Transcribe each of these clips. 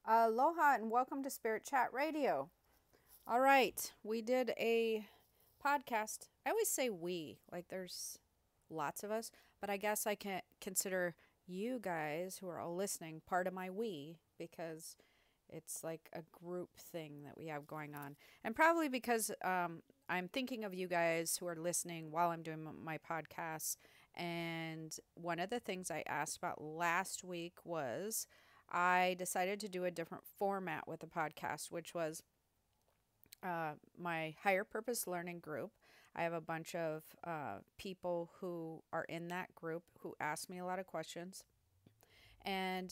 Aloha and welcome to Spirit Chat Radio. All right, we did a podcast. I always say we, like there's lots of us, but I guess I can consider you guys who are all listening part of my we because it's like a group thing that we have going on. And probably because I'm thinking of you guys who are listening while I'm doing my podcasts. And one of the things I asked about last week was I decided to do a different format with the podcast, which was my higher purpose learning group. I have a bunch of people who are in that group who ask me a lot of questions. And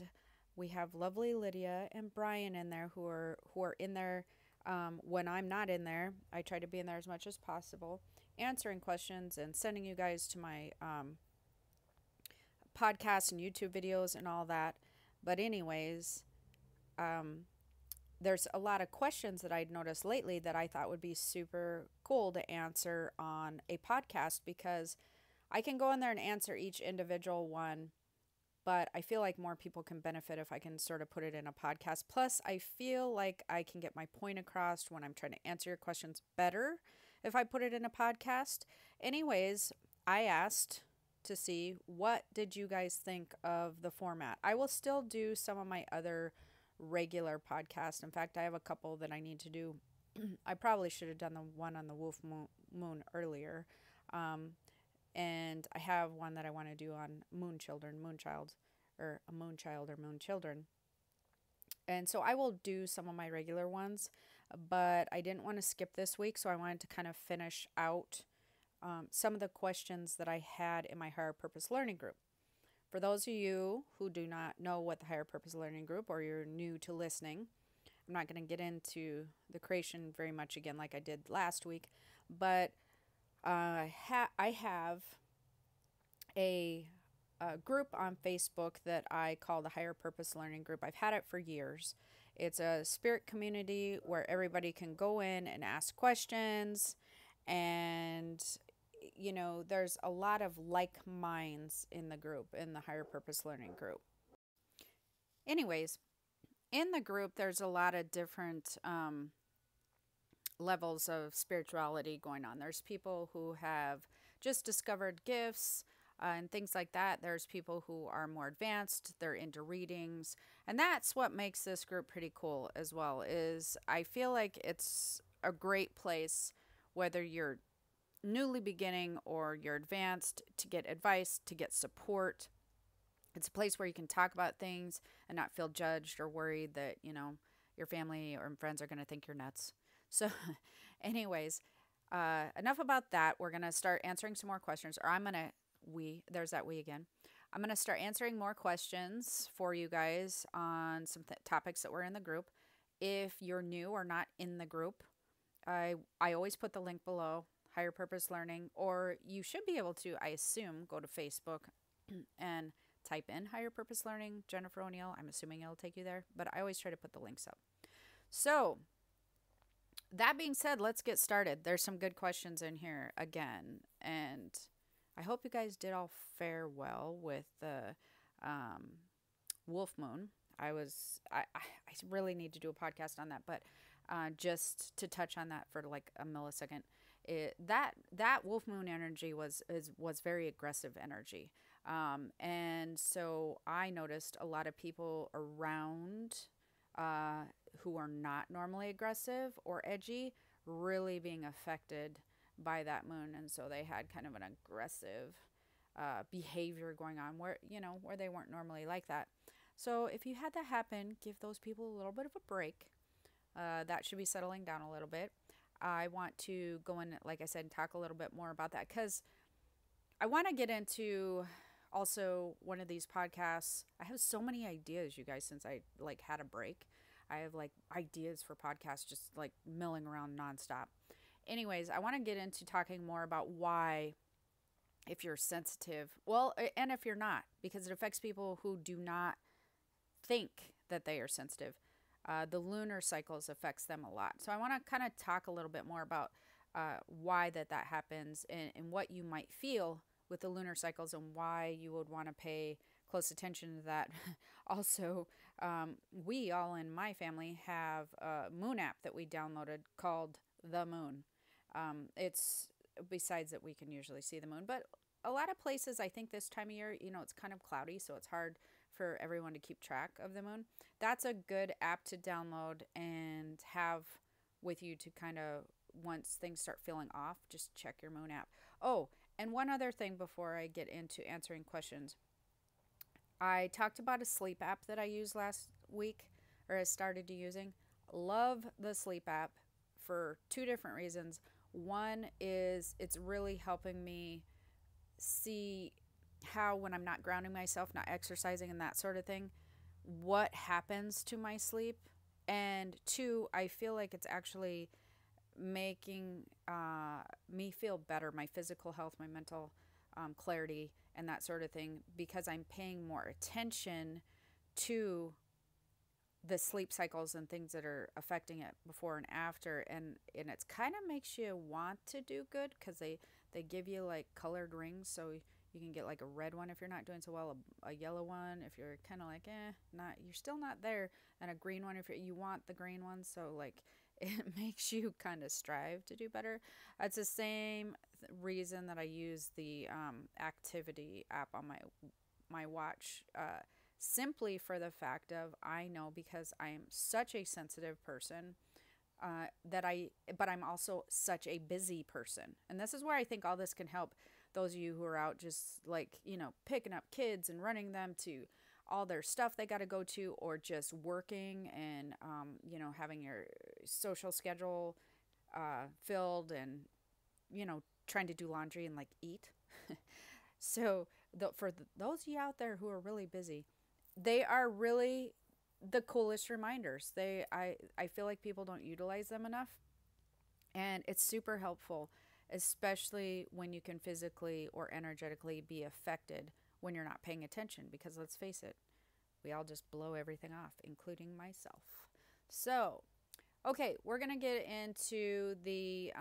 we have lovely Lydia and Brian in there who are in there when I'm not in there. I try to be in there as much as possible, answering questions and sending you guys to my podcasts and YouTube videos and all that. But anyways, there's a lot of questions that I'd noticed lately that I thought would be super cool to answer on a podcast because I can go in there and answer each individual one, but I feel like more people can benefit if I can sort of put it in a podcast. Plus, I feel like I can get my point across when I'm trying to answer your questions better if I put it in a podcast. Anyways, I asked to see what did you guys think of the format. I will still do some of my other regular podcasts. In fact, I have a couple that I need to do. I probably should have done the one on the wolf moon earlier. And I have one that I want to do on moonchild, or a moonchild or moon children. And so I will do some of my regular ones, but I didn't want to skip this week, so I wanted to kind of finish out some of the questions that I had in my higher purpose learning group. For those of you who do not know what the higher purpose learning group, or you're new to listening, I'm not going to get into the creation very much again like I did last week, but I have a group on Facebook that I call the Higher Purpose Learning Group. I've had it for years. It's a spirit community where everybody can go in and ask questions, and there's a lot of like minds in the group, in the Higher Purpose Learning Group. Anyways, in the group, there's a lot of different levels of spirituality going on. There's people who have just discovered gifts and things like that. There's people who are more advanced. They're into readings. And that's what makes this group pretty cool as well, is I feel like it's a great place, whether you're newly beginning or you're advanced, to get advice, to get support. It's a place where you can talk about things and not feel judged or worried that, your family or friends are going to think you're nuts. So anyways, enough about that. We're going to start answering some more questions, or there's that we again. I'm going to start answering more questions for you guys on some topics that were in the group. If you're new or not in the group, I always put the link below, Higher Purpose Learning, or you should be able to, I assume, go to Facebook and type in Higher Purpose Learning, Jennifer O'Neill. I'm assuming it'll take you there, but I always try to put the links up. So that being said, let's get started. There's some good questions in here again, and I hope you guys did all fare well with the wolf moon. I really need to do a podcast on that, but just to touch on that for like a millisecond, that wolf moon energy was very aggressive energy, and so I noticed a lot of people around who are not normally aggressive or edgy really being affected by that moon, and so they had kind of an aggressive behavior going on where they weren't normally like that. So if you had that happen, give those people a little bit of a break. That should be settling down a little bit. I want to go in, like I said, and talk a little bit more about that, because I want to get into also one of these podcasts. I have so many ideas, you guys, since I had a break. I have ideas for podcasts just milling around nonstop. Anyways, I want to get into talking more about why, if you're sensitive, well, and if you're not, because it affects people who do not think that they are sensitive. The lunar cycles affects them a lot. So I want to kind of talk a little bit more about why that happens, and what you might feel with the lunar cycles, and why you would want to pay close attention to that. Also, we all in my family have a moon app that we downloaded called The Moon. It's besides that we can usually see the moon, but a lot of places, I think this time of year, it's kind of cloudy, so it's hard for everyone to keep track of the moon. That's a good app to download and have with you to kind of, once things start feeling off, just check your moon app. Oh, and one other thing before I get into answering questions. I talked about a sleep app that I used last week, or I started using. Love the sleep app for two different reasons. One is it's really helping me see how, when I'm not grounding myself, not exercising, and that sort of thing, what happens to my sleep. And two, I feel like it's actually making me feel better, my physical health, my mental clarity, and that sort of thing, because I'm paying more attention to the sleep cycles and things that are affecting it before and after. And it's kind of makes you want to do good, because they give you like colored rings, so you can get like a red one if you're not doing so well, a yellow one if you're kind of like not, you're still not there, and a green one if you want the green one. So like it makes you kind of strive to do better. It's the same reason that I use the activity app on my watch, simply for the fact of, I know, because I am such a sensitive person, but I'm also such a busy person. And this is where I think all this can help those of you who are out just like, picking up kids and running them to all their stuff they got to go to, or just working and, having your social schedule filled, and, trying to do laundry and like eat. So those of you out there who are really busy, they are really the coolest reminders. I feel like people don't utilize them enough, and it's super helpful, especially when you can physically or energetically be affected when you're not paying attention, because let's face it, we all just blow everything off, including myself. So, okay, we're going to get into the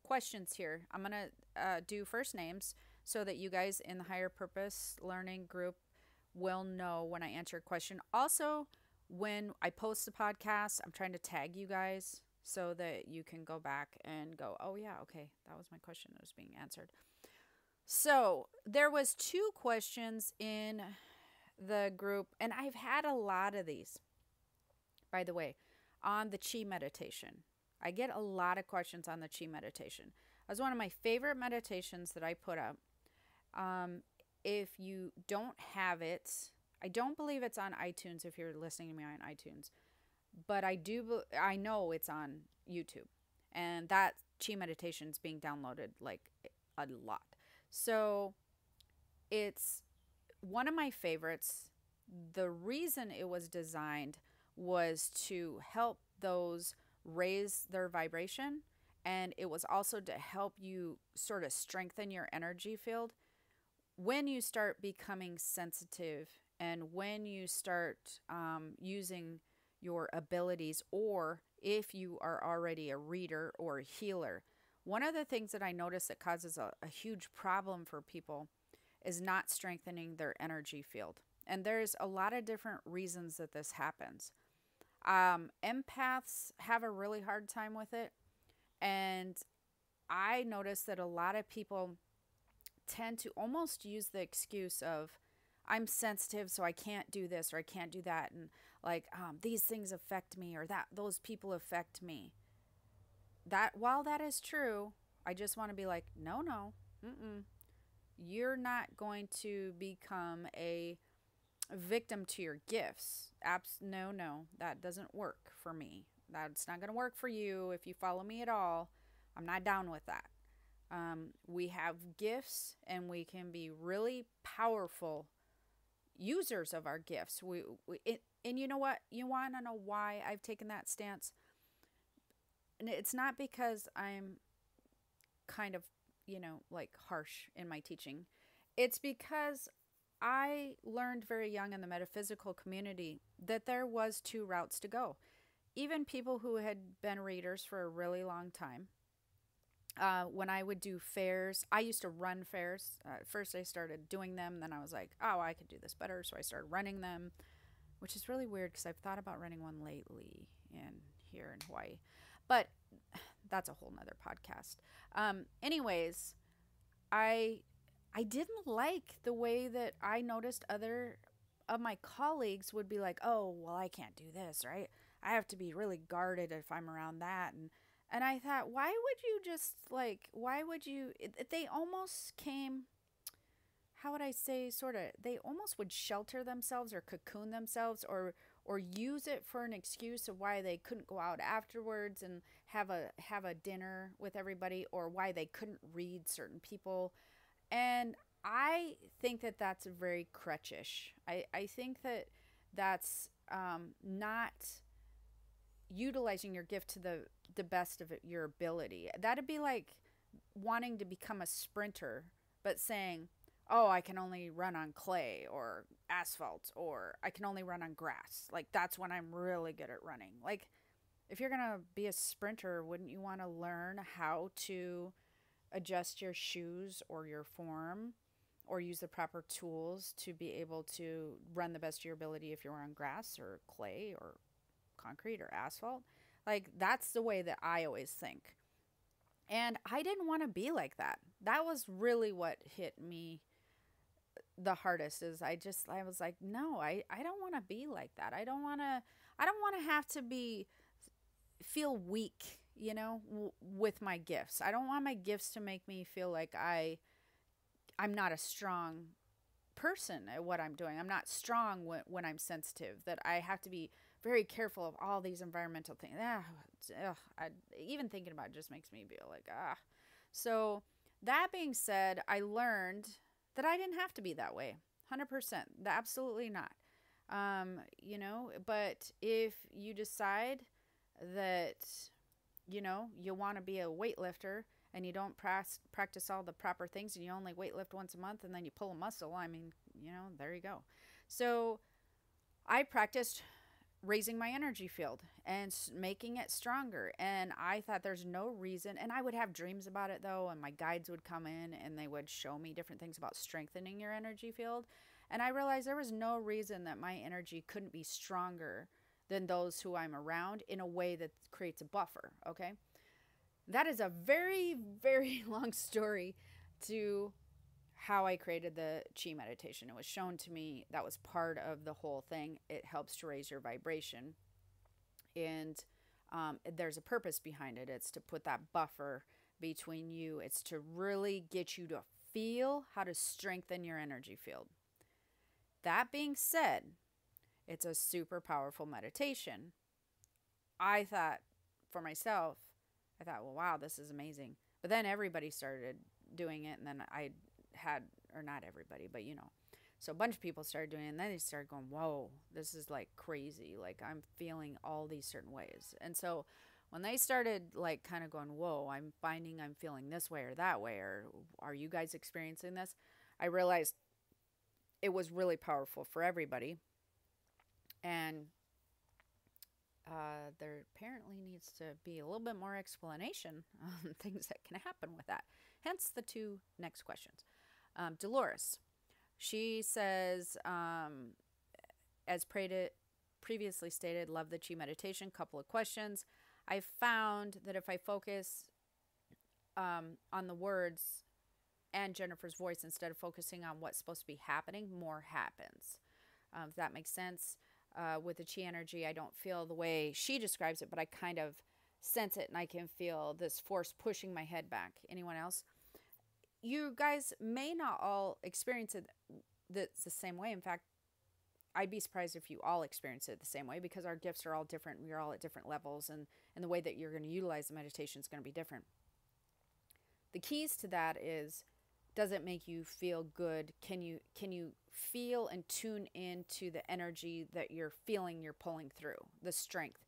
questions here. I'm going to do first names so that you guys in the Higher Purpose Learning group will know when I answer a question. Also, when I post the podcast, I'm trying to tag you guys so that you can go back and go, oh yeah, okay, that was my question that was being answered. So there was two questions in the group, and I've had a lot of these, by the way, on the chi meditation. I get a lot of questions on the chi meditation. It was one of my favorite meditations that I put up. If you don't have it, I don't believe it's on iTunes if you're listening to me on iTunes, but I know it's on YouTube, and that chi meditation is being downloaded like a lot. So it's one of my favorites. The reason it was designed was to help those raise their vibration, and it was also to help you sort of strengthen your energy field when you start becoming sensitive, and when you start using your abilities, or if you are already a reader or a healer. One of the things that I notice that causes a huge problem for people is not strengthening their energy field. And there's a lot of different reasons that this happens. Empaths have a really hard time with it. And I notice that a lot of people tend to almost use the excuse of, I'm sensitive, so I can't do this or I can't do that. And like, these things affect me, or that those people affect me. That, while that is true, I just want to be like, no, you're not going to become a victim to your gifts. No, that doesn't work for me. That's not going to work for you. If you follow me at all, I'm not down with that. We have gifts, and we can be really powerful users of our gifts. And you know what? You want to know why I've taken that stance? And it's not because I'm kind of, like harsh in my teaching. It's because I learned very young in the metaphysical community that there was two routes to go. Even people who had been readers for a really long time, When I would do fairs, I used to run fairs. At first, I started doing them. Then I was like, oh, I could do this better. So I started running them, which is really weird because I've thought about running one lately here in Hawaii. But that's a whole nother podcast. Anyways, I I didn't like the way that I noticed other of my colleagues would be like, "Oh, well, I can't do this, right? I have to be really guarded if I'm around that." And I thought, why would you just like why would you they almost came, how would I say, sort of, they almost would shelter themselves or cocoon themselves or use it for an excuse of why they couldn't go out afterwards and have a dinner with everybody, or why they couldn't read certain people. And I think that that's very crutchish. I think that that's not utilizing your gift to the best of your ability. That'd be like wanting to become a sprinter, but saying, oh, I can only run on clay or asphalt, or I can only run on grass. Like, that's when I'm really good at running. Like, if you're going to be a sprinter, wouldn't you want to learn how to adjust your shoes or your form or use the proper tools to be able to run the best of your ability if you're on grass or clay or concrete or asphalt? Like, that's the way that I always think. And I didn't want to be like that. That was really what hit me the hardest. Is I was like, no, I don't want to be like that. I don't want to have to be feel weak, with my gifts. I don't want my gifts to make me feel like I'm not a strong person at what I'm doing. I'm not strong when I'm sensitive, that I have to be very careful of all these environmental things. Even thinking about it just makes me feel like, ah. So, that being said, I learned that I didn't have to be that way. 100%. Absolutely not. But if you decide that, you want to be a weightlifter and you don't practice all the proper things and you only weightlift once a month and then you pull a muscle, I mean, there you go. So I practiced raising my energy field and making it stronger. And I thought there's no reason. And I would have dreams about it though. And my guides would come in and they would show me different things about strengthening your energy field. And I realized there was no reason that my energy couldn't be stronger than those who I'm around in a way that creates a buffer. Okay. That is a very, very long story to how I created the chi meditation. It was shown to me that was part of the whole thing. It helps to raise your vibration. And there's a purpose behind it. It's to put that buffer between you, it's to really get you to feel how to strengthen your energy field. That being said, it's a super powerful meditation. I thought for myself, well, wow, this is amazing. But then everybody started doing it, and then I had, or not everybody, but so a bunch of people started doing it, and then they started going, whoa, this is like crazy. Like, I'm feeling all these certain ways. And so when they started like kind of going, whoa, I'm finding I'm feeling this way or that way, or are you guys experiencing this? I realized it was really powerful for everybody. And there apparently needs to be a little bit more explanation on things that can happen with that. Hence the two next questions. Dolores, she says, as previously stated, love the chi meditation. Couple of questions. I found that if I focus on the words and Jennifer's voice instead of focusing on what's supposed to be happening, more happens. If that makes sense. With the chi energy, I don't feel the way she describes it, but I kind of sense it and I can feel this force pushing my head back. Anyone else? You guys may not all experience it the same way. In fact, I'd be surprised if you all experience it the same way, because our gifts are all different. We're all at different levels, and the way that you're going to utilize the meditation is going to be different. The keys to that is, does it make you feel good? Can you feel and tune into the energy that you're feeling you're pulling through, the strength?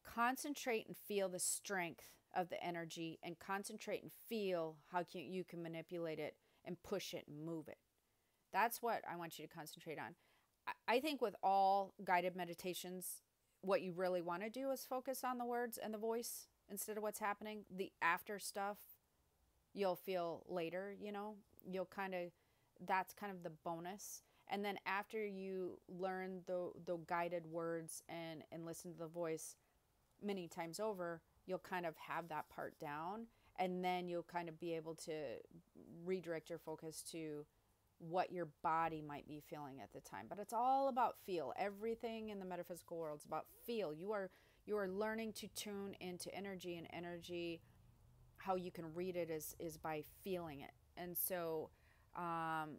Concentrate and feel the strength of the energy, and concentrate and feel how you can manipulate it and push it and move it. That's what I want you to concentrate on. I think with all guided meditations, what you really want to do is focus on the words and the voice. instead of what's happening. The after stuff you'll feel later, you'll kind of, that's kind of the bonus. And then after you learn the guided words and listen to the voice many times over, you'll kind of have that part down. And then you'll kind of be able to redirect your focus to what your body might be feeling at the time. But it's all about feel. Everything in the metaphysical world is about feel. You are learning to tune into energy, and energy, how you can read it is by feeling it. And so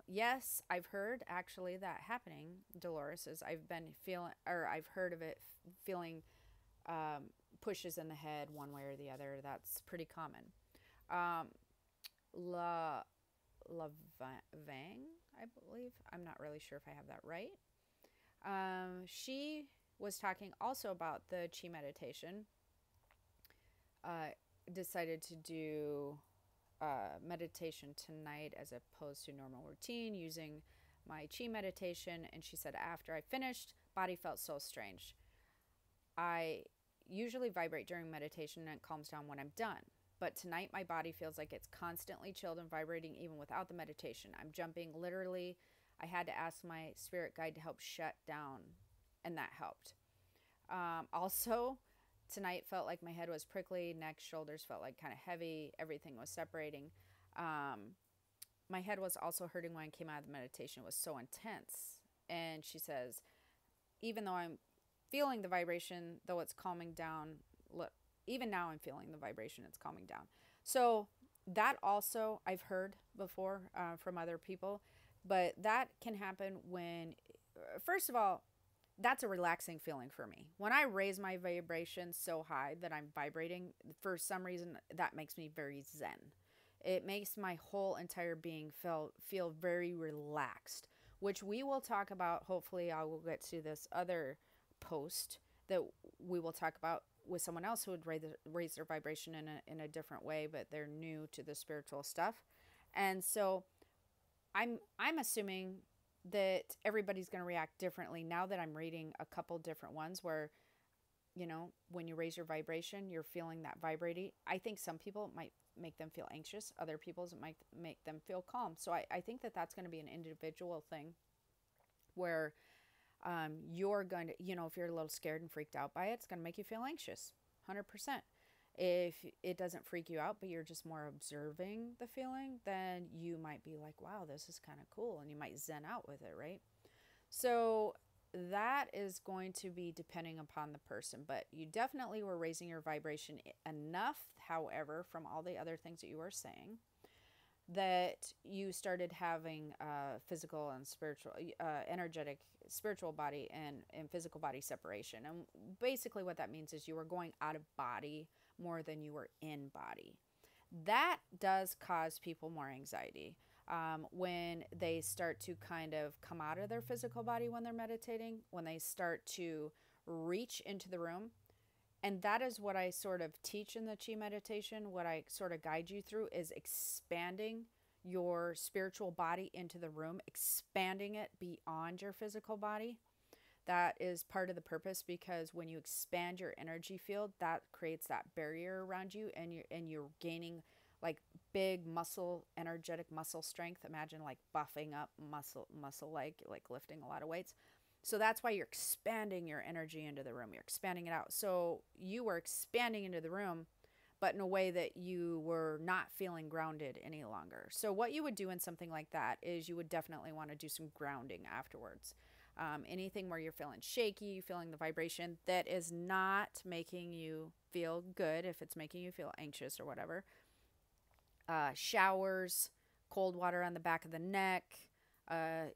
yes, I've heard actually that happening, Dolores, is I've been feeling, or I've heard of it, feeling pushes in the head one way or the other. That's pretty common. um, La Lavang, I believe. I'm not really sure if I have that right. She was talking also about the chi meditation. Uh, Decided to do meditation tonight as opposed to normal routine using my chi meditation. And she said, after I finished, body felt so strange. I usually vibrate during meditation and it calms down when I'm done. But tonight, my body feels like it's constantly chilled and vibrating even without the meditation. I'm jumping literally. I had to ask my spirit guide to help shut down, and that helped. Also, tonight felt like my head was prickly, neck, shoulders felt like kind of heavy, everything was separating. Um, my head was also hurting when I came out of the meditation. It was so intense. And she says, even though I'm feeling the vibration, though it's calming down, look, even now I'm feeling the vibration, it's calming down. So that also I've heard before from other people, but that can happen when, first of all, that's a relaxing feeling for me. When I raise my vibration so high that I'm vibrating, for some reason, that makes me very zen. It makes my whole entire being feel very relaxed, which we will talk about. Hopefully, I will get to this other post that we will talk about with someone else who would raise their vibration in a different way, but they're new to the spiritual stuff. And so I'm assuming that everybody's going to react differently now that I'm reading a couple different ones where, when you raise your vibration, you're feeling that vibrating. I think some people it might make them feel anxious. Other people's it might make them feel calm. So I think that that's going to be an individual thing where you're going to, if you're a little scared and freaked out by it, it's going to make you feel anxious, 100%. If it doesn't freak you out, but you're just more observing the feeling, then you might be like, wow, this is kind of cool. And you might zen out with it, right? So that is going to be depending upon the person. But you definitely were raising your vibration enough, however, from all the other things that you were saying, that you started having physical and spiritual, energetic, spiritual body and physical body separation. And basically what that means is you were going out of body more than you were in body. That does cause people more anxiety when they start to kind of come out of their physical body when they're meditating, when they start to reach into the room. And that is what I sort of teach in the chi meditation. What I sort of guide you through is expanding your spiritual body into the room, expanding it beyond your physical body. That is part of the purpose, because when you expand your energy field, that creates that barrier around you, and you're gaining like big muscle, energetic muscle strength. Imagine like buffing up muscle like lifting a lot of weights. So that's why you're expanding your energy into the room. You're expanding it out. So you were expanding into the room, but in a way that you were not feeling grounded any longer. So what you would do in something like that is you would definitely want to do some grounding afterwards. Anything where you're feeling shaky, feeling the vibration that is not making you feel good, if it's making you feel anxious or whatever. Showers, cold water on the back of the neck,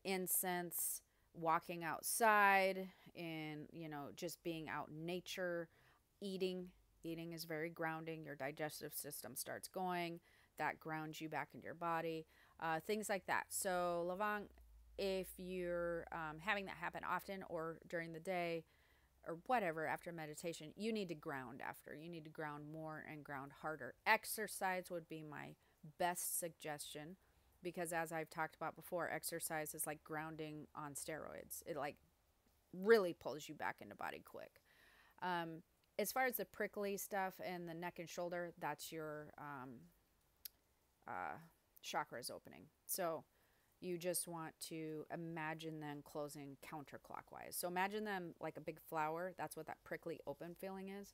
incense, walking outside, and just being out in nature. Eating is very grounding. Your digestive system starts going, that grounds you back into your body. Things like that. So Lavang, if you're having that happen often or during the day or whatever after meditation, you need to ground after. You need to ground more and ground harder. Exercise would be my best suggestion, because as I've talked about before, exercise is like grounding on steroids. It like really pulls you back into body quick. As far as the prickly stuff and the neck and shoulder, that's your uh, chakras opening. So you just want to imagine them closing counterclockwise. So imagine them like a big flower. That's what that prickly open feeling is.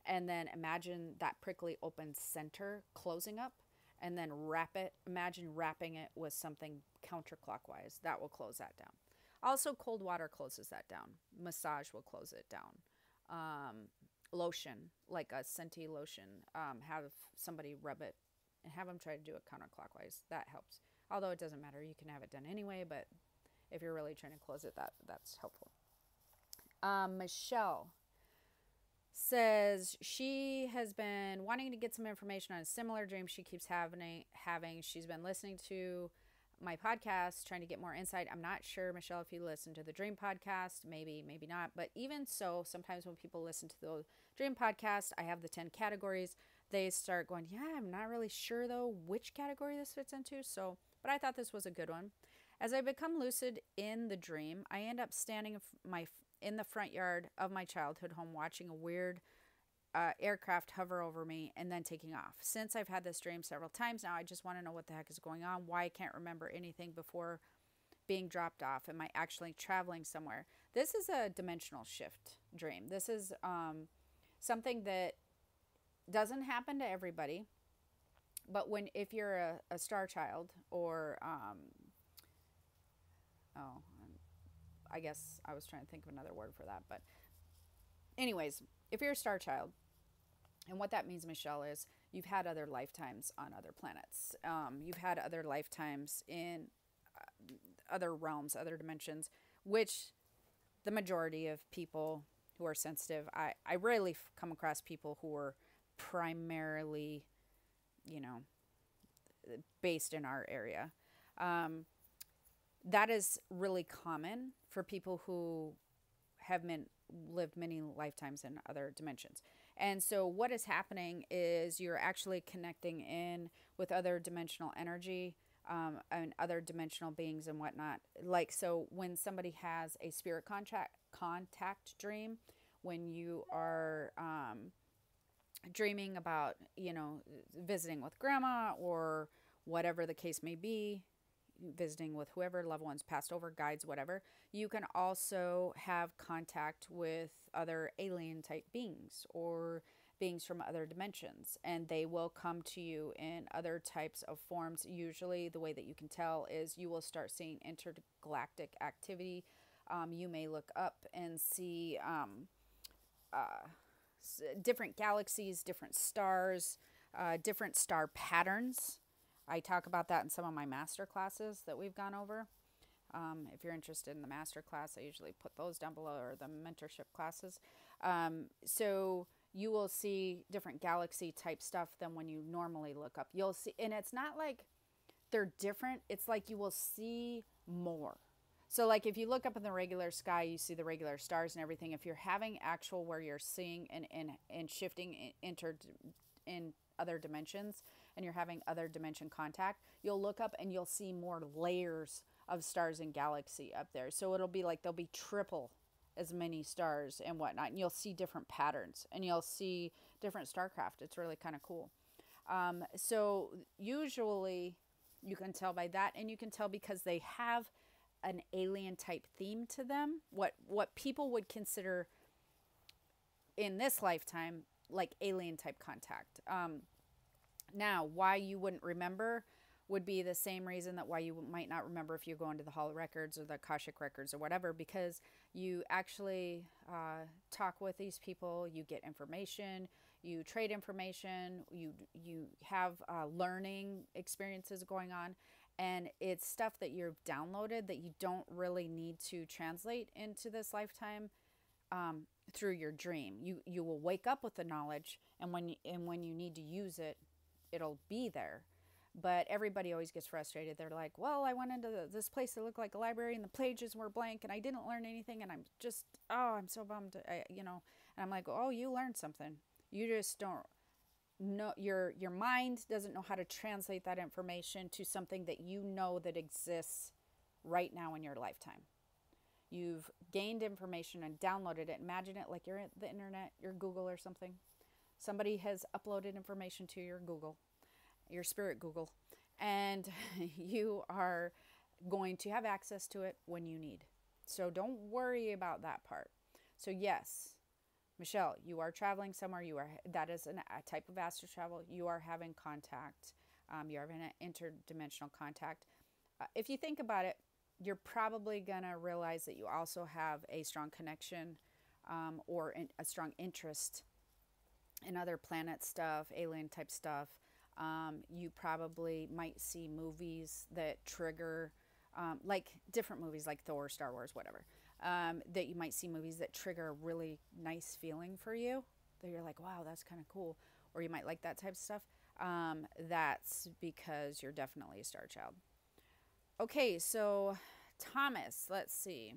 And then imagine that prickly open center closing up, and then wrap it. Imagine wrapping it with something counterclockwise. That will close that down. Also, cold water closes that down. Massage will close it down. Um, Lotion, like a scenty lotion, have somebody rub it and have them try to do it counterclockwise. That helps. Although it doesn't matter, you can have it done anyway. But if you're really trying to close it, that's helpful. Michelle says she has been wanting to get some information on a similar dream she keeps having. She's been listening to my podcast, trying to get more insight. I'm not sure, Michelle, if you listen to the dream podcast, maybe not. But even so, sometimes when people listen to the dream podcast, I have the 10 categories. They start going, yeah, I'm not really sure though which category this fits into. So, but I thought this was a good one. As I become lucid in the dream, I end up standing in the front yard of my childhood home watching a weird aircraft hover over me and then taking off. Since I've had this dream several times now, I just want to know what the heck is going on, why I can't remember anything before being dropped off. Am I actually traveling somewhere? This is a dimensional shift dream. This is something that doesn't happen to everybody, but if you're a star child or oh, I guess I was trying to think of another word for that, but anyways, if you're a star child, and what that means, Michelle, is you've had other lifetimes on other planets. You've had other lifetimes in other realms, other dimensions, which the majority of people who are sensitive, I rarely come across people who are primarily, based in our area. That is really common for people who have lived many lifetimes in other dimensions. And so what is happening is you're actually connecting in with other dimensional energy and other dimensional beings and whatnot. Like, so when somebody has a spirit contact dream, when you are dreaming about, visiting with grandma or whatever the case may be, visiting with whoever, loved ones passed over, guides, whatever, you can also have contact with other alien type beings or beings from other dimensions, and they will come to you in other types of forms. Usually the way that you can tell is you will start seeing intergalactic activity. You may look up and see different galaxies, different stars, different star patterns. I talk about that in some of my master classes that we've gone over. If you're interested in the master class, I usually put those down below, or the mentorship classes. So you will see different galaxy type stuff than when you normally look up. You'll see, and it's not like they're different. It's like you will see more. So like if you look up in the regular sky, you see the regular stars and everything. If you're having actual where you're seeing and shifting in other dimensions, and you're having other dimension contact, you'll look up and you'll see more layers of stars and galaxy up there. So it'll be like there'll be triple as many stars and whatnot, and you'll see different patterns and you'll see different starcraft. It's really kind of cool. So usually you can tell by that, and you can tell because they have an alien type theme to them, what people would consider in this lifetime like alien type contact. Now, why you wouldn't remember would be the same reason that why you might not remember if you go into the Hall of Records or the Akashic Records or whatever, because you actually talk with these people, you get information, you trade information, you have learning experiences going on, and it's stuff that you've downloaded that you don't really need to translate into this lifetime through your dream. You will wake up with the knowledge, and when you need to use it, it'll be there. But everybody always gets frustrated. They're like, well, I went into this place that looked like a library and the pages were blank and I didn't learn anything, and I'm just, I'm so bummed, and I'm like, oh, you learned something. You just don't know, your mind doesn't know how to translate that information to something that you know that exists right now in your lifetime. You've gained information and downloaded it. Imagine it like you're at the internet, your Google or something. Somebody has uploaded information to your Google, your spirit Google, and you are going to have access to it when you need. So don't worry about that part. So yes, Michelle, you are traveling somewhere. That is a type of astral travel. You are having contact. You are having an interdimensional contact. If you think about it, you're probably gonna realize that you also have a strong connection or a strong interest in other planet stuff, alien type stuff. You probably might see movies that trigger, like different movies like Thor, Star Wars, whatever. That you might see movies that trigger a really nice feeling for you. That you're like, wow, that's kind of cool. Or you might like that type of stuff. That's because you're definitely a star child. Okay, so Thomas, let's see.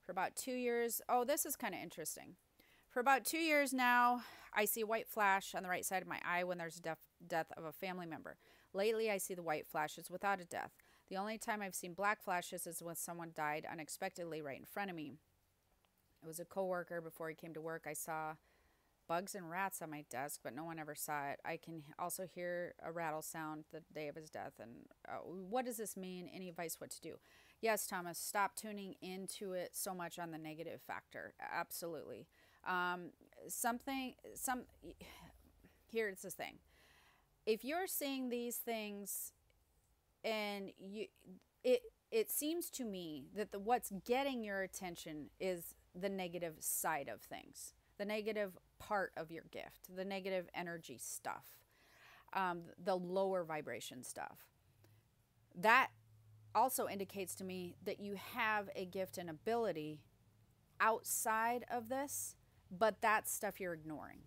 For about 2 years, oh, this is kind of interesting. For about 2 years now, I see a white flash on the right side of my eye when there's a death of a family member. Lately, I see the white flashes without a death. The only time I've seen black flashes is when someone died unexpectedly right in front of me. It was a coworker. Before he came to work, I saw bugs and rats on my desk, but no one ever saw it. I can also hear a rattle sound the day of his death. And what does this mean? Any advice what to do? Yes, Thomas, stop tuning into it so much on the negative factor. Absolutely. Here's the thing. If you're seeing these things and it seems to me that what's getting your attention is the negative side of things, the negative part of your gift, the negative energy stuff, the lower vibration stuff. That also indicates to me that you have a gift and ability outside of this, but that's stuff you're ignoring.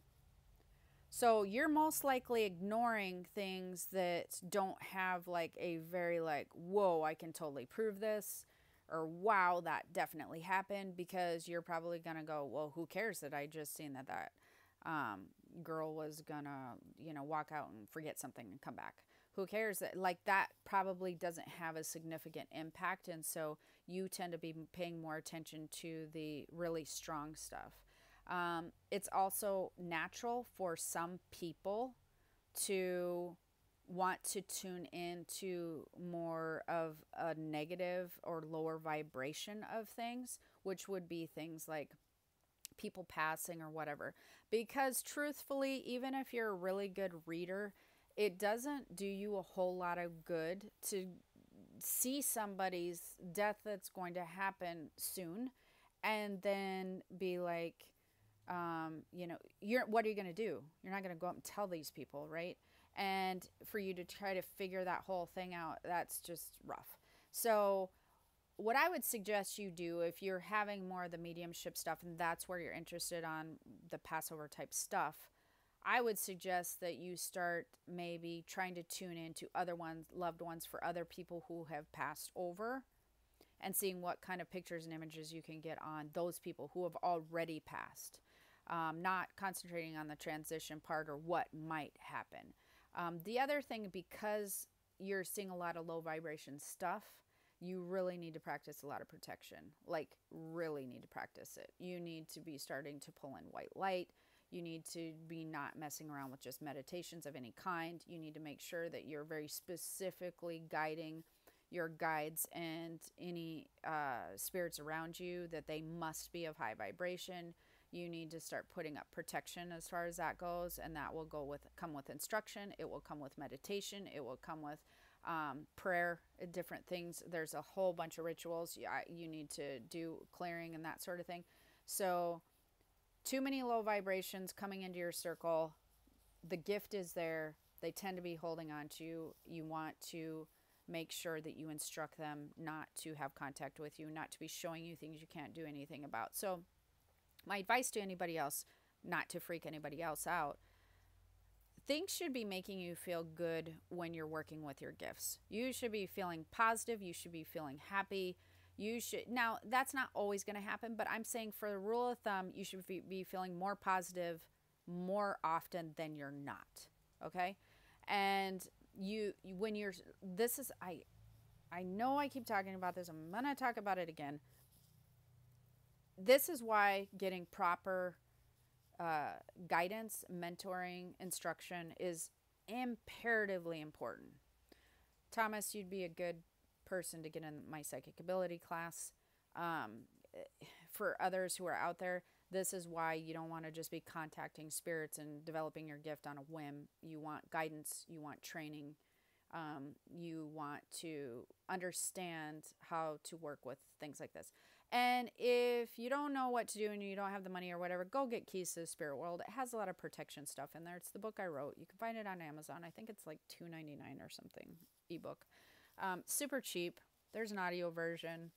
So you're most likely ignoring things that don't have like a very like, whoa, I can totally prove this, or wow, that definitely happened, because you're probably going to go, well, who cares that I just seen that girl was going to, walk out and forget something and come back. Who cares? Like that probably doesn't have a significant impact. And so you tend to be paying more attention to the really strong stuff. It's also natural for some people to want to tune into more of a negative or lower vibration of things, which would be things like people passing or whatever. Because truthfully, even if you're a really good reader, it doesn't do you a whole lot of good to see somebody's death that's going to happen soon and then be like, what are you going to do? You're not going to go up and tell these people, right? And for you to try to figure that whole thing out, that's just rough. So what I would suggest you do, if you're having more of the mediumship stuff and that's where you're interested on the Passover type stuff, I would suggest that you start maybe trying to tune into other loved ones for other people who have passed over, and seeing what kind of pictures and images you can get on those people who have already passed. Not concentrating on the transition part or what might happen. The other thing, because you're seeing a lot of low vibration stuff, you really need to practice a lot of protection. Like, really need to practice it. You need to be starting to pull in white light. You need to be not messing around with just meditations of any kind. You need to make sure that you're very specifically guiding your guides and any spirits around you, that they must be of high vibration. You need to start putting up protection as far as that goes, and that will come with instruction. It will come with meditation. It will come with prayer, different things. There's a whole bunch of rituals you need to do, clearing and that sort of thing. So too many low vibrations coming into your circle. The gift is there. They tend to be holding on to you. You want to make sure that you instruct them not to have contact with you, not to be showing you things you can't do anything about. So my advice to anybody else, not to freak anybody else out, things should be making you feel good when you're working with your gifts. You should be feeling positive. You should be feeling happy. Now, that's not always going to happen, but I'm saying for the rule of thumb, you should be feeling more positive more often than you're not. Okay? And I know I keep talking about this. I'm going to talk about it again. this is why getting proper guidance, mentoring, instruction is imperatively important. Thomas, you'd be a good person to get in my psychic ability class. Um, for others who are out there, this is why you don't want to just be contacting spirits and developing your gift on a whim. You want guidance, you want training, you want to understand how to work with things like this. And if you don't know what to do and you don't have the money or whatever, go get Keys to the Spirit World. It has a lot of protection stuff in there. It's the book I wrote. You can find it on Amazon. I think it's like $2.99 or something, ebook. Super cheap. There's an audio version.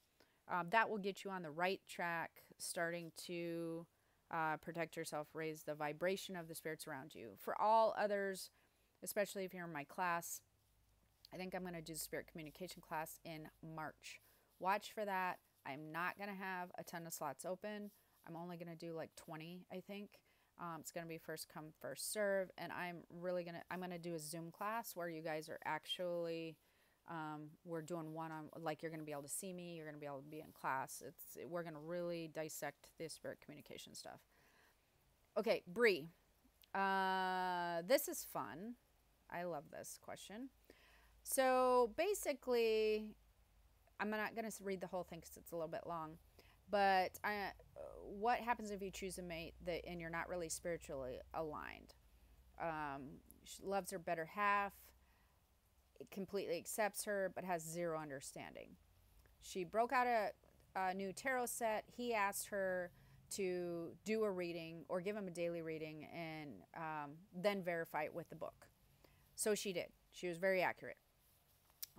That will get you on the right track, starting to protect yourself, raise the vibration of the spirits around you. For all others, especially if you're in my class, I think I'm going to do the spirit communication class in March. Watch for that. I'm not going to have a ton of slots open. I'm only going to do like 20, I think. It's going to be first come, first serve. And I'm going to do a Zoom class where you guys are actually, we're doing one-on, like you're going to be able to see me. You're going to be able to be in class. We're going to really dissect the spirit communication stuff. Okay, Bree. This is fun. I love this question. So basically, I'm not going to read the whole thing because it's a little bit long. But what happens if you choose a mate and you're not really spiritually aligned? She loves her better half, completely accepts her, but has zero understanding. She broke out a new tarot set. He asked her to do a reading or give him a daily reading and then verify it with the book. So she did. She was very accurate.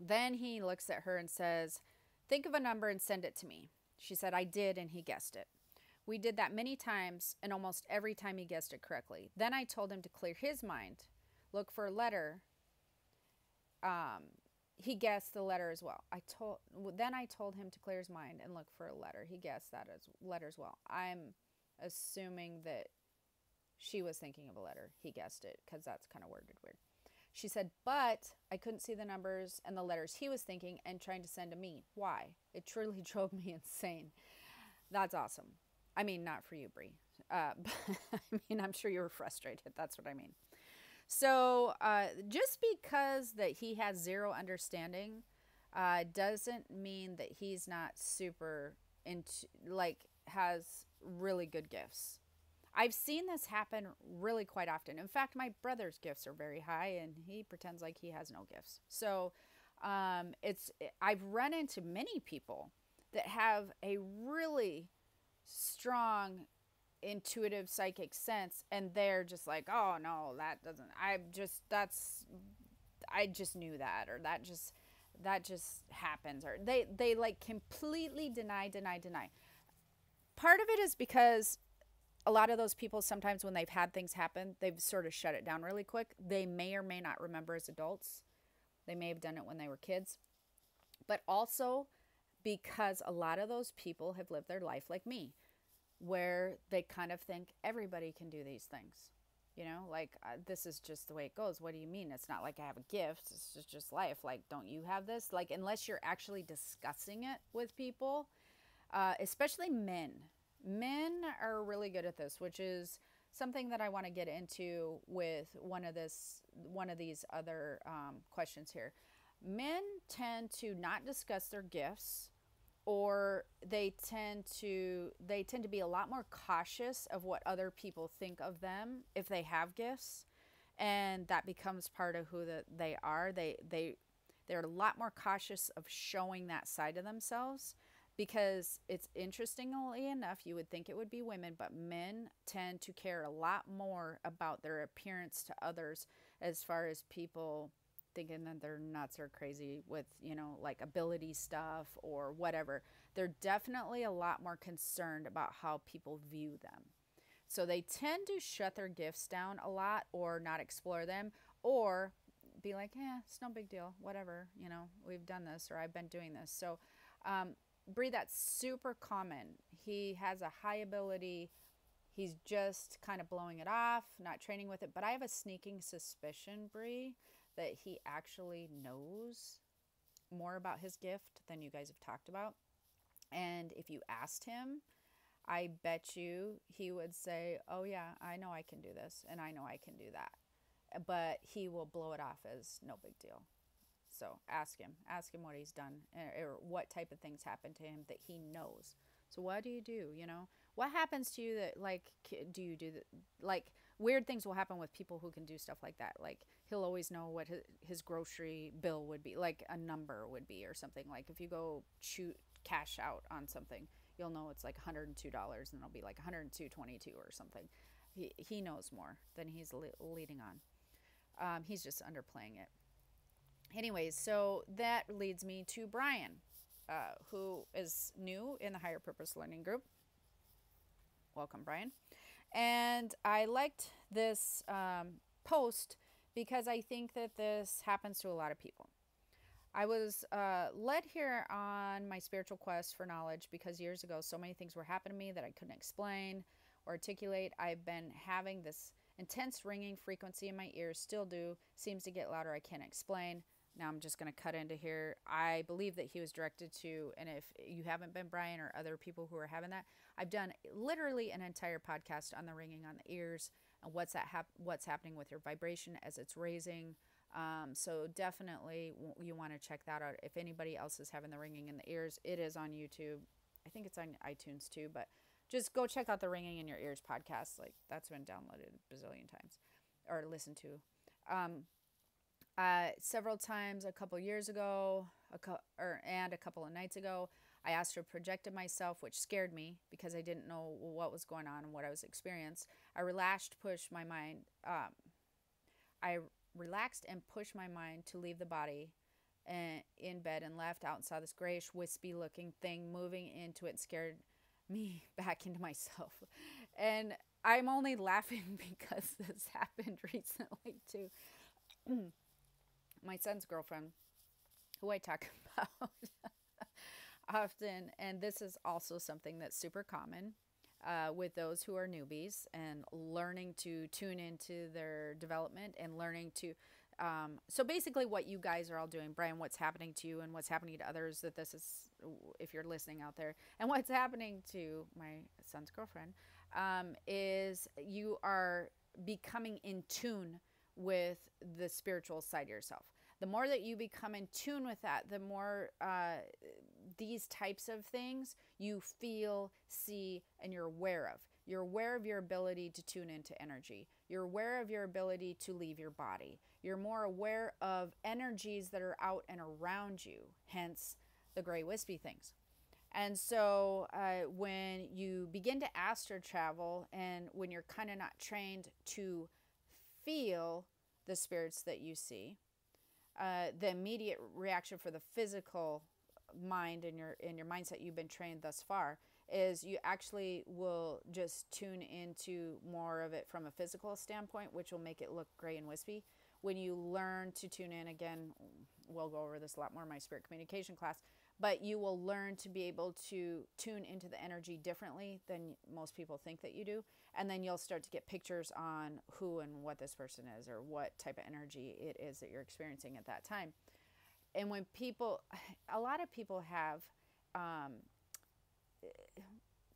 Then he looks at her and says, think of a number and send it to me. She said, I did, and he guessed it. We did that many times, and almost every time he guessed it correctly. Then I told him to clear his mind, look for a letter. He guessed the letter as well. Then I told him to clear his mind and look for a letter. He guessed that as letter as well. I'm assuming that she was thinking of a letter. He guessed it because that's kind of worded weird. She said, but I couldn't see the numbers and the letters he was thinking and trying to send to me. Why? It truly drove me insane. That's awesome. I mean, not for you, Bree. But I mean, I'm sure you were frustrated. That's what I mean. So just because that he has zero understanding doesn't mean that he's not super into, like, has really good gifts. I've seen this happen really quite often. In fact, my brother's gifts are very high, and he pretends like he has no gifts. So I've run into many people that have a really strong intuitive psychic sense, and they're just like, oh no, that doesn't, I just knew that, or that just happens, or they like completely deny. Part of it is because a lot of those people, sometimes when they've had things happen, they've sort of shut it down really quick. They may or may not remember as adults. They may have done it when they were kids. But also because a lot of those people have lived their life like me, where they kind of think everybody can do these things. You know, like, this is just the way it goes. What do you mean? It's not like I have a gift. It's just life. Like, don't you have this? Like, unless you're actually discussing it with people, especially men. Men are really good at this, which is something that I want to get into with one of these other questions here. Men tend to not discuss their gifts, or they tend to be a lot more cautious of what other people think of them if they have gifts, and that becomes part of who they are. They're a lot more cautious of showing that side of themselves, because it's, interestingly enough, you would think it would be women, but men tend to care a lot more about their appearance to others, as far as people thinking that they're nuts or crazy with, you know, like ability stuff or whatever. They're definitely a lot more concerned about how people view them. So they tend to shut their gifts down a lot, or not explore them, or be like, it's no big deal, whatever, you know, we've done this, or I've been doing this. So Bree, that's super common. He has a high ability. He's just kind of blowing it off, not training with it. But I have a sneaking suspicion, Bree, that he actually knows more about his gift than you guys have talked about. And if you asked him, I bet you he would say, "Oh yeah, I know I can do this and I know I can do that." But he will blow it off as no big deal. So ask him what he's done, or what type of things happen to him that he knows. So what do you do? What happens to you that, like, do you do that? Like, weird things will happen with people who can do stuff like that. Like, he'll always know what his grocery bill would be, like a number would be or something. Like if you go shoot cash out on something, you'll know it's like $102 and it'll be like 102.22 or something. He knows more than he's leading on. He's just underplaying it. Anyways, so that leads me to Brian, who is new in the Higher Purpose Learning Group. Welcome, Brian. And I liked this post because I think that this happens to a lot of people. I was led here on my spiritual quest for knowledge because years ago so many things were happening to me that I couldn't explain or articulate. I've been having this intense ringing frequency in my ears, still do, seems to get louder, I can't explain. Now I'm just going to cut into here. I believe that he was directed to, and if you haven't been Brian or other people who are having that, I've done literally an entire podcast on the ringing on the ears and what's happening with your vibration as it's raising. So definitely you want to check that out. If anybody else is having the ringing in the ears, it is on YouTube. I think it's on iTunes too, but just go check out the Ringing in Your Ears podcast. Like, that's been downloaded a bazillion times or listened to. Several times a couple years ago, and a couple of nights ago, I astral projected myself, which scared me because I didn't know what was going on and what I was experiencing. I relaxed and pushed my mind to leave the body in bed and left out and saw this grayish, wispy looking thing moving into it and scared me back into myself. And I'm only laughing because this happened recently too. My son's girlfriend, who I talk about often, and this is also something that's super common with those who are newbies and learning to tune into their development and learning to so basically what you guys are all doing, Brian, what's happening to you and what's happening to others, that this is, if you're listening out there, and what's happening to my son's girlfriend, is you are becoming in tune with the spiritual side of yourself. The more that you become in tune with that, the more these types of things you feel, see, and you're aware of. You're aware of your ability to tune into energy. You're aware of your ability to leave your body. You're more aware of energies that are out and around you, hence the gray wispy things. And so when you begin to astral travel and when you're kind of not trained to feel the spirits that you see, the immediate reaction for the physical mind and your mindset you've been trained thus far is you actually will just tune into more of it from a physical standpoint, which will make it look gray and wispy. When you learn to tune in, again, we'll go over this a lot more in my spirit communication class, but you will learn to be able to tune into the energy differently than most people think that you do. And then you'll start to get pictures on who and what this person is or what type of energy it is that you're experiencing at that time. And when a lot of people have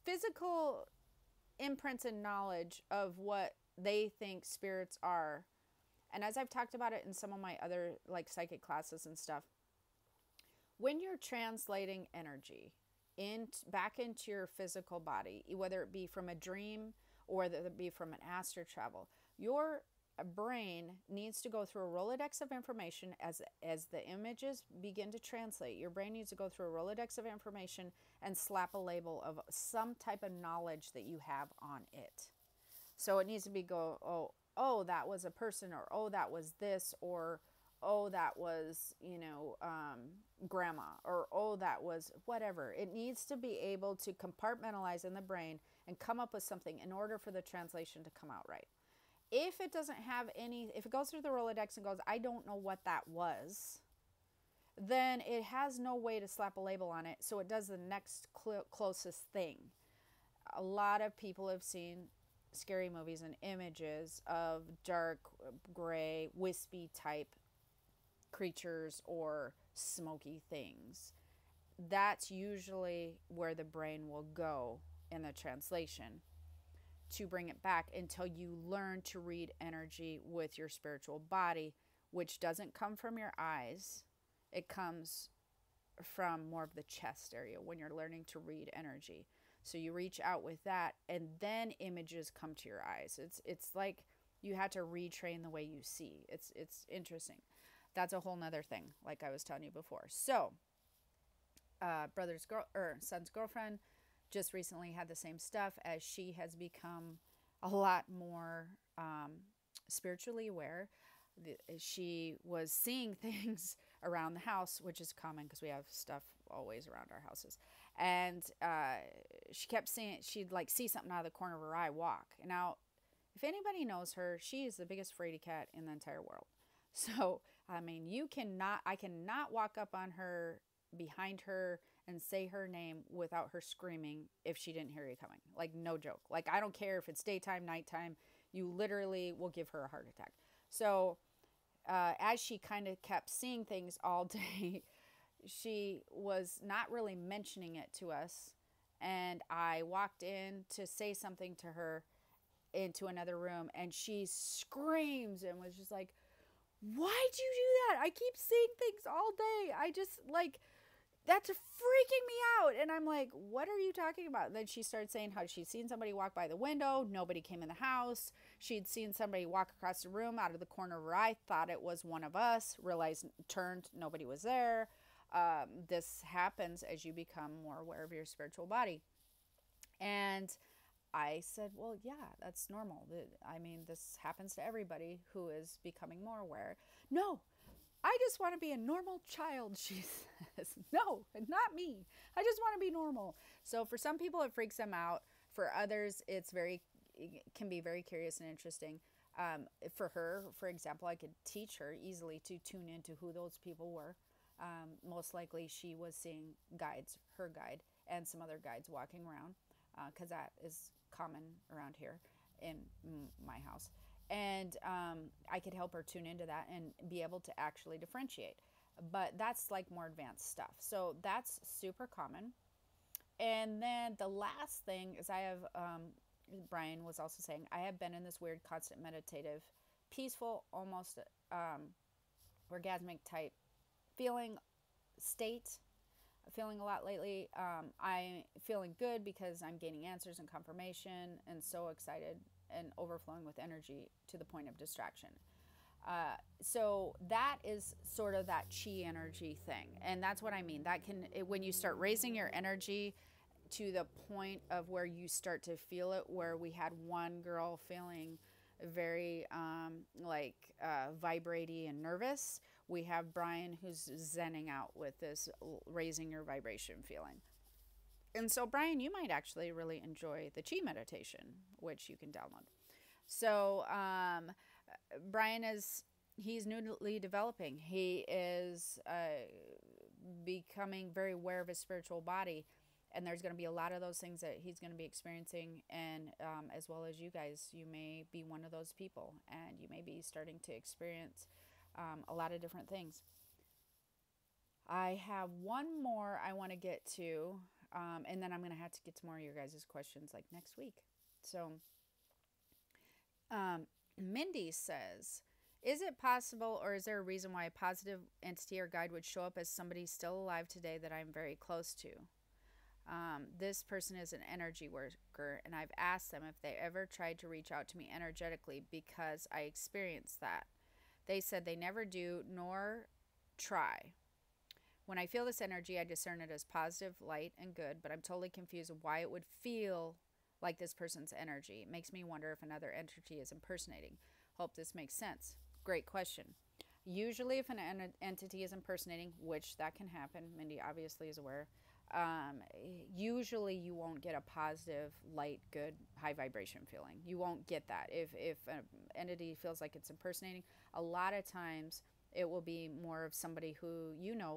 physical imprints and knowledge of what they think spirits are. And as I've talked about it in some of my other like psychic classes and stuff, when you're translating energy back into your physical body, whether it be from a dream or whether it be from an astral travel, your brain needs to go through a Rolodex of information as the images begin to translate. Your brain needs to go through a Rolodex of information and slap a label of some type of knowledge that you have on it. So it needs to be oh, that was a person, or oh, that was this, or oh, that was, grandma, or oh, that was whatever. It needs to be able to compartmentalize in the brain and come up with something in order for the translation to come out right. If it doesn't have if it goes through the Rolodex and goes, I don't know what that was, then it has no way to slap a label on it. So it does the next closest thing. A lot of people have seen scary movies and images of dark, gray, wispy type creatures or smoky things. That's usually where the brain will go in the translation to bring it back until you learn to read energy with your spiritual body, which doesn't come from your eyes. It comes from more of the chest area when you're learning to read energy. So you reach out with that, and then images come to your eyes. It's like you have to retrain the way you see. It's interesting. That's a whole nother thing, like I was telling you before. So, son's girlfriend just recently had the same stuff, as she has become a lot more spiritually aware. She was seeing things around the house, which is common because we have stuff always around our houses. And she kept seeing, she'd like see something out of the corner of her eye walk. Now, if anybody knows her, she is the biggest fraidy cat in the entire world. So, I mean, I cannot walk up on her, behind her, and say her name without her screaming if she didn't hear you coming. Like, no joke. Like, I don't care if it's daytime, nighttime, you literally will give her a heart attack. So, as she kind of kept seeing things all day, she was not really mentioning it to us. And I walked in to say something to her into another room, and she screams and was just like, "Why'd you do that? I keep seeing things all day. I just, like, that's freaking me out." And I'm like, "What are you talking about?" And then she started saying how she'd seen somebody walk by the window. Nobody came in the house. She'd seen somebody walk across the room out of the corner of her eye, thought it was one of us, realized, turned, nobody was there. This happens as you become more aware of your spiritual body. And I said, well, yeah, that's normal. I mean, this happens to everybody who is becoming more aware. "No, I just want to be a normal child," she says. "No, not me. I just want to be normal." So for some people, it freaks them out. For others, it can be very curious and interesting. For her, for example, I could teach her easily to tune into who those people were. Most likely she was seeing guides, her guide, and some other guides walking around, because that is common around here in my house. And I could help her tune into that and be able to actually differentiate. But that's like more advanced stuff. So that's super common. And then the last thing is, I have, Brian was also saying, I have been in this weird, constant meditative, peaceful, almost orgasmic type feeling state. Feeling a lot lately. I'm feeling good because I'm gaining answers and confirmation, and so excited and overflowing with energy to the point of distraction. So that is sort of that chi energy thing. And that's what I mean. When you start raising your energy to the point of where you start to feel it, where we had one girl feeling very vibrating and nervous. We have Brian who's zenning out with this raising your vibration feeling. And so, Brian, you might actually really enjoy the chi meditation, which you can download. So, Brian he's newly developing. He is becoming very aware of his spiritual body. And there's going to be a lot of those things that he's going to be experiencing. And as well as you guys, you may be one of those people. And you may be starting to experience a lot of different things. I have one more I want to get to. And then I'm going to have to get to more of your guys' questions like next week. So Mindy says, is it possible, or is there a reason why a positive entity or guide would show up as somebody still alive today that I'm very close to? This person is an energy worker, and I've asked them if they ever tried to reach out to me energetically because I experienced that. They said they never do, nor try. When I feel this energy, I discern it as positive, light, and good, but I'm totally confused of why it would feel like this person's energy. It makes me wonder if another entity is impersonating. Hope this makes sense. Great question. Usually if an entity is impersonating, which that can happen, Mindy obviously is aware, usually you won't get a positive, light, good, high vibration feeling. You won't get that. If an entity feels like it's impersonating, a lot of times it will be more of somebody who,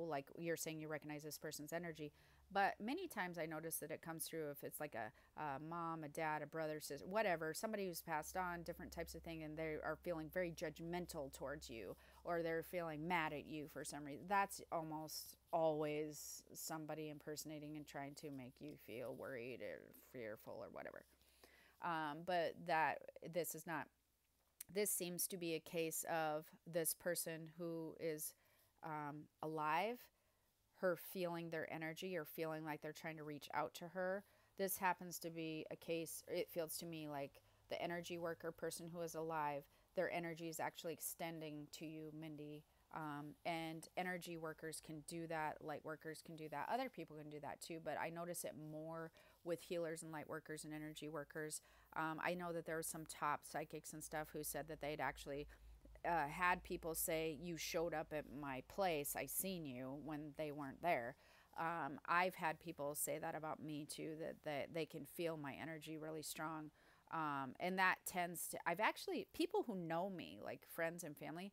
like you're saying, you recognize this person's energy. But many times I notice that it comes through if it's like a mom, a dad, a brother, sister, whatever, somebody who's passed on, different types of thing, and they are feeling very judgmental towards you, or they're feeling mad at you for some reason. That's almost always somebody impersonating and trying to make you feel worried or fearful or whatever. But that this is not. This seems to be a case of this person who is alive, her feeling their energy or feeling like they're trying to reach out to her. This happens to be a case, it feels to me like the energy worker person who is alive, their energy is actually extending to you, Mindy. And energy workers can do that, light workers can do that, other people can do that too, but I notice it more with healers and light workers and energy workers. I know that there were some top psychics and stuff who said that they'd actually had people say, you showed up at my place, I seen you, when they weren't there. I've had people say that about me too, that they can feel my energy really strong. And that tends to, I've actually, people who know me, like friends and family,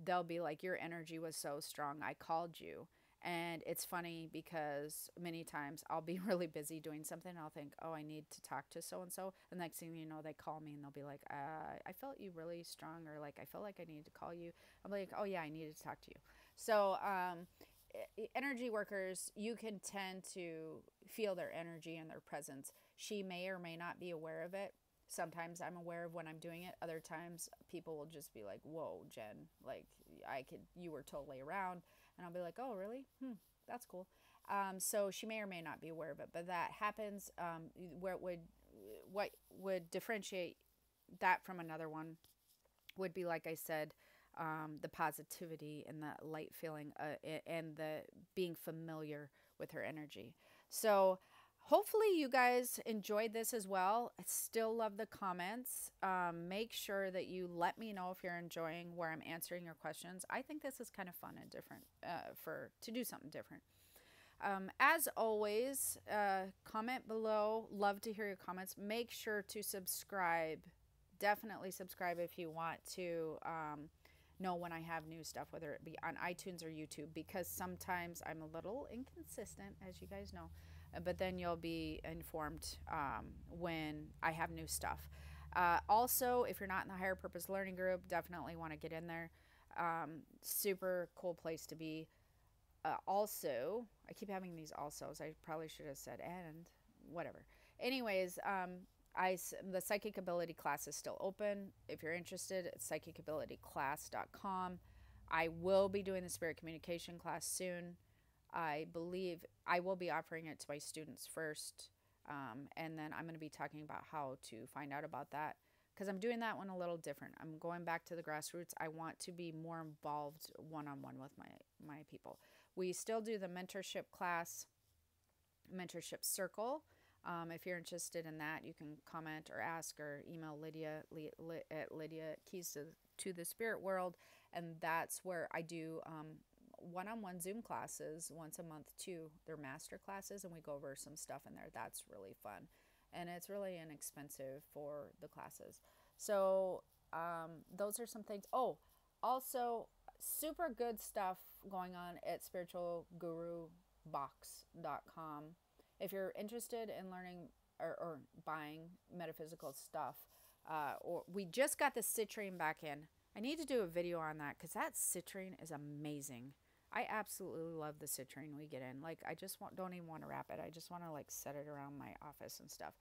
they'll be like, your energy was so strong, I called you. And it's funny because many times I'll be really busy doing something. I'll think, oh, I need to talk to so and so. The next thing you know, they call me and they'll be like, I felt you really strong, or like, I felt like I needed to call you. I'm like, oh, yeah, I needed to talk to you. So, energy workers, you can tend to feel their energy and their presence. She may or may not be aware of it. Sometimes I'm aware of when I'm doing it. Other times people will just be like, whoa, Jen, like you were totally around. And I'll be like, oh, really? That's cool. So she may or may not be aware of it, but that happens. Where it would, what would differentiate that from another one would be, like I said, the positivity and the light feeling, and the being familiar with her energy. So hopefully you guys enjoyed this as well. I still love the comments. Make sure that you let me know if you're enjoying where I'm answering your questions. I think this is kind of fun and different, to do something different. As always, comment below. Love to hear your comments. Make sure to subscribe. Definitely subscribe if you want to know when I have new stuff, whether it be on iTunes or YouTube, because sometimes I'm a little inconsistent, as you guys know. But then you'll be informed when I have new stuff. Also, if you're not in the Higher Purpose Learning Group, definitely want to get in there. Super cool place to be. Also, I keep having these alsos. I probably should have said and, whatever. Anyways, the Psychic Ability class is still open. If you're interested, it's psychicabilityclass.com. I will be doing the Spirit Communication class soon. I believe I will be offering it to my students first. And then I'm going to be talking about how to find out about that, because I'm doing that one a little different. I'm going back to the grassroots. I want to be more involved one-on-one with my people. We still do the mentorship class, mentorship circle. If you're interested in that, you can comment or ask or email Lydia at Lydia Keys to the Spirit World. And that's where I do one-on-one Zoom classes once a month too. They're master classes, and we go over some stuff in there. That's really fun. And it's really inexpensive for the classes. So those are some things. Oh, also super good stuff going on at spiritualgurubox.com. If you're interested in learning or buying metaphysical stuff, or we just got the citrine back in. I need to do a video on that, because that citrine is amazing. I absolutely love the citrine we get in. Like, I just don't even want to wrap it. I just want to like set it around my office and stuff.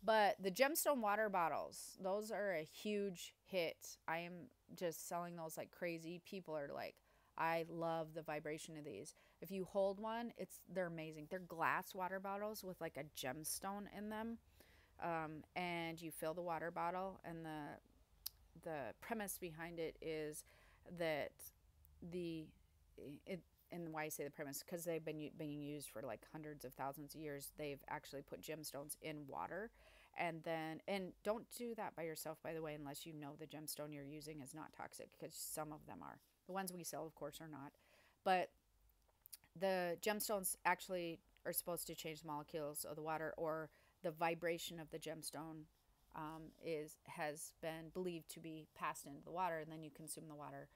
But the gemstone water bottles, those are a huge hit. I am just selling those like crazy. People are like, I love the vibration of these. If you hold one, they're amazing. They're glass water bottles with like a gemstone in them. And you fill the water bottle, and the premise behind it is that and why I say the premise, because they've been being used for like hundreds of thousands of years. They've actually put gemstones in water, and don't do that by yourself, by the way, unless you know the gemstone you're using is not toxic, because some of them are. The ones we sell, of course, are not. But the gemstones actually are supposed to change the molecules of the water, or the vibration of the gemstone has been believed to be passed into the water, and then you consume the water,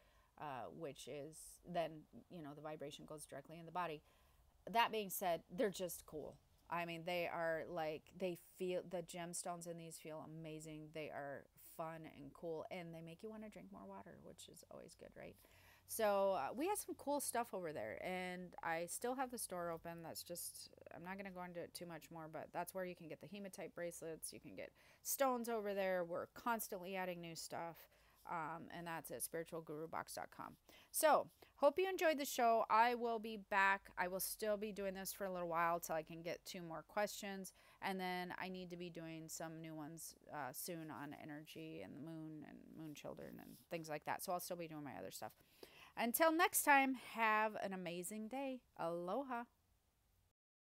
which is then, the vibration goes directly in the body. that being said, they're just cool. I mean, they are like, they feel, the gemstones in these feel amazing. They are fun and cool, and they make you want to drink more water, which is always good, right? So we have some cool stuff over there, and I still have the store open. That's just, I'm not going to go into it too much more, but that's where you can get the hematite bracelets. You can get stones over there. We're constantly adding new stuff. And that's at spiritualgurubox.com. So, hope you enjoyed the show. I will be back. I will still be doing this for a little while till I can get 2 more questions. And then I need to be doing some new ones soon on energy and the moon and moon children and things like that. So, I'll still be doing my other stuff. Until next time, have an amazing day. Aloha.